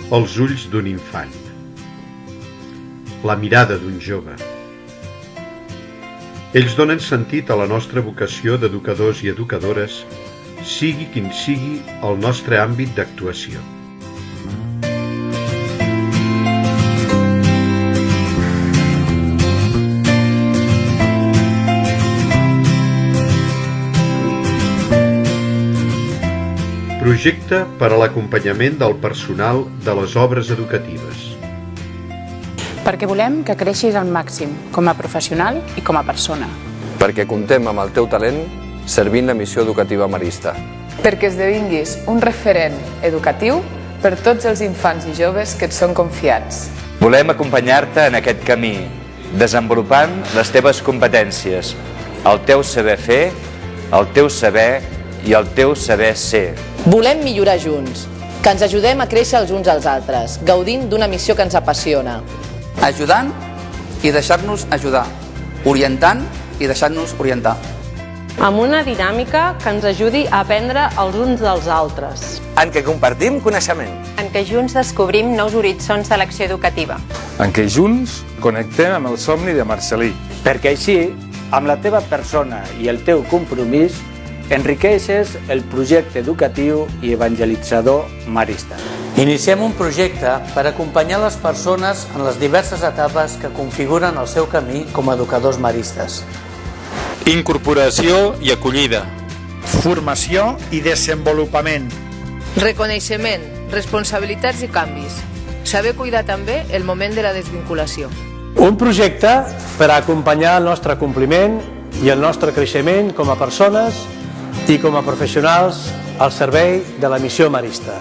Els ulls d'un infant, la mirada d'un jove. Ells donen sentit a la nostra vocació d'educadors i educadores, sigui quin sigui el nostre àmbit d'actuació. Projecte per a l'acompanyament del personal de les obres educatives. Perquè volem que creixis al màxim, com a professional i com a persona. Perquè comptem amb el teu talent servint la missió educativa marista. Perquè esdevinguis un referent educatiu per tots els infants i joves que et són confiats. Volem acompanyar-te en aquest camí, desenvolupant les teves competències, el teu saber fer, el teu saber i el teu saber ser. Volem millorar junts, que ens ajudem a créixer els uns als altres, gaudint d'una missió que ens apassiona. Ajudant i deixar-nos ajudar, orientant i deixar-nos orientar. Amb una dinàmica que ens ajudi a aprendre els uns dels altres. En què compartim coneixement. En què junts descobrim nous horitzons de l'acció educativa. En què junts connectem amb el somni de Marcelí. Perquè així, amb la teva persona i el teu compromís, enriqueixes el projecte educatiu i evangelitzador marista. Iniciem un projecte per acompanyar les persones en les diverses etapes que configuren el seu camí com a educadors maristes. Incorporació i acollida. Formació i desenvolupament. Reconeixement, responsabilitats i canvis. Saber cuidar també el moment de la desvinculació. Un projecte per a acompanyar el nostre compliment i el nostre creixement com a persones i com a professionals al servei de la missió marista.